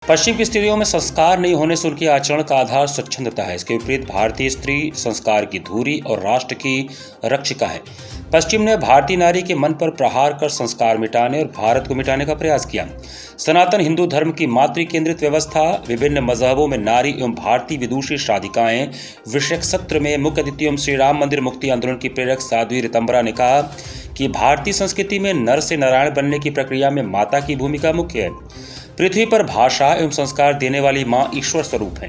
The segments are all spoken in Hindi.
पश्चिम की स्त्रियों में संस्कार नहीं होने से उनके आचरण का आधार स्वच्छंदता है। इसके विपरीत भारतीय स्त्री संस्कार की धुरी और राष्ट्र की रक्षिका है। पश्चिम ने भारतीय नारी के मन पर प्रहार कर संस्कार मिटाने और भारत को मिटाने का प्रयास किया। सनातन हिंदू धर्म की मातृ केंद्रित व्यवस्था, विभिन्न मजहबों में नारी एवं भारतीय विदुषी शादिकाएं विषयक सत्र में मुख्य अतिथि एवं श्री राम मंदिर मुक्ति आंदोलन की प्रेरक साध्वी रितंबरा ने कहा कि भारतीय संस्कृति में नर से नारायण बनने की प्रक्रिया में माता की भूमिका मुख्य है। पृथ्वी पर भाषा एवं संस्कार देने वाली माँ ईश्वर स्वरूप है।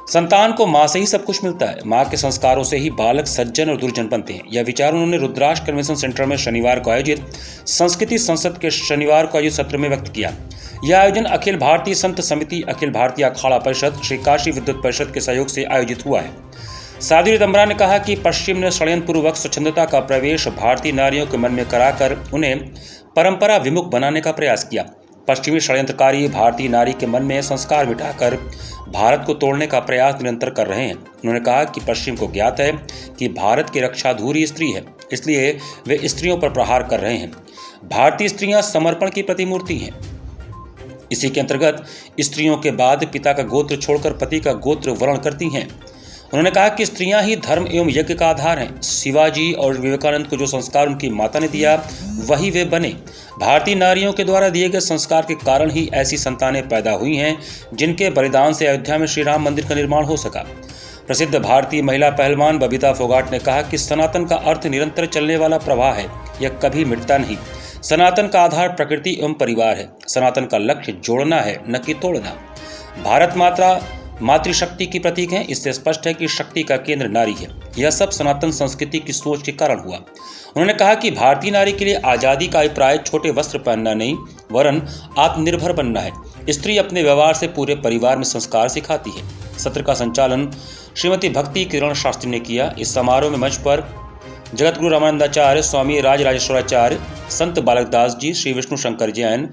संतान को माँ से ही सब कुछ मिलता है। माँ के संस्कारों से ही बालक सज्जन और दुर्जन बनते हैं। यह विचार उन्होंने रुद्राक्ष कन्वेंशन सेंटर में शनिवार को आयोजित संस्कृति संसद के शनिवार को आयोजित सत्र में व्यक्त किया। यह आयोजन अखिल भारतीय संत समिति, अखिल भारतीय अखाड़ा परिषद, श्री काशी विद्युत परिषद के सहयोग से आयोजित हुआ है। साध्वी रितंबरा ने कहा कि पश्चिम ने षड्यंत्रपूर्वक स्वच्छंदता का प्रवेश भारतीय नारियों के मन में कराकर उन्हें परंपरा विमुख बनाने का प्रयास किया। पश्चिमी षड्यंत्रकारी भारतीय नारी के मन में संस्कार मिटाकर भारत को तोड़ने का प्रयास निरंतर कर रहे हैं। उन्होंने कहा कि पश्चिम को ज्ञात है कि भारत की रक्षा धुरी स्त्री है, इसलिए वे स्त्रियों पर प्रहार कर रहे हैं। भारतीय स्त्रियां समर्पण की प्रतिमूर्ति हैं। इसी के अंतर्गत स्त्रियों के बाद पिता का गोत्र छोड़कर पति का गोत्र वर्ण करती हैं। उन्होंने कहा कि स्त्रियां ही धर्म एवं यज्ञ का आधार हैं। शिवाजी और विवेकानंद को जो संस्कार उनकी माता ने दिया वही वे बने। भारतीय नारियों के द्वारा दिए गए संस्कार के कारण ही ऐसी संतानें पैदा हुई हैं जिनके बलिदान से अयोध्या में श्री राम मंदिर का निर्माण हो सका। प्रसिद्ध भारतीय महिला पहलवान बबीता फोगाट ने कहा कि सनातन का अर्थ निरंतर चलने वाला प्रवाह है, यह कभी मिटता नहीं। सनातन का आधार प्रकृति एवं परिवार है। सनातन का लक्ष्य जोड़ना है, न कि तोड़ना। भारत माता मातृशक्ति की प्रतीक है। इससे स्पष्ट है कि शक्ति का केंद्र नारी है। यह सब सनातन संस्कृति की सोच के कारण हुआ। उन्होंने कहा कि भारतीय नारी के लिए आजादी का अभिप्राय छोटे वस्त्र पहनना नहीं, वरन आत्मनिर्भर बनना है। स्त्री अपने व्यवहार से पूरे परिवार में संस्कार सिखाती है। सत्र का संचालन श्रीमती भक्ति किरण शास्त्री ने किया। इस समारोह में मंच पर जगतगुरु रामानंदाचार्य, स्वामी राजराजेश्वराचार्य, संत बालकदास जी, श्री विष्णु शंकर जैन,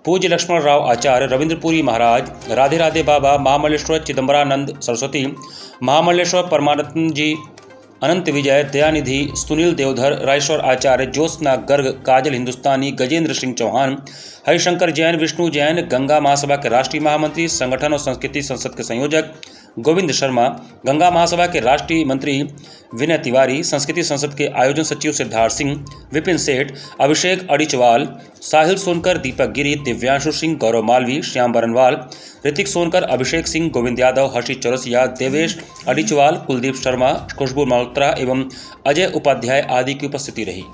पूज्य लक्ष्मण राव आचार्य, रविंद्रपुरी महाराज, राधे राधे बाबा, महामल्लेश्वर चिदम्बरानंद सरस्वती, महामल्लेश्वर परमानंद जी, अनंत विजय, दयानिधि, सुनील देवधर, राजेश्वर आचार्य, ज्योत्सना गर्ग, काजल हिंदुस्तानी, गजेंद्र सिंह चौहान, हरिशंकर जैन, विष्णु जैन, गंगा महासभा के राष्ट्रीय महामंत्री, संगठन और संस्कृति संसद के संयोजक गोविंद शर्मा, गंगा महासभा के राष्ट्रीय मंत्री विनय तिवारी, संस्कृति संसद के आयोजन सचिव सिद्धार्थ सिंह, विपिन सेठ, अभिषेक अडिचवाल, साहिल सोनकर, दीपक गिरी, दिव्यांशु सिंह, गौरव मालवी, श्याम बरनवाल, ऋतिक सोनकर, अभिषेक सिंह, गोविंद यादव, हर्षी चौरसिया, देवेश अडिचवाल, कुलदीप शर्मा, खुशबू मल्होत्रा एवं अजय उपाध्याय आदि की उपस्थिति रही।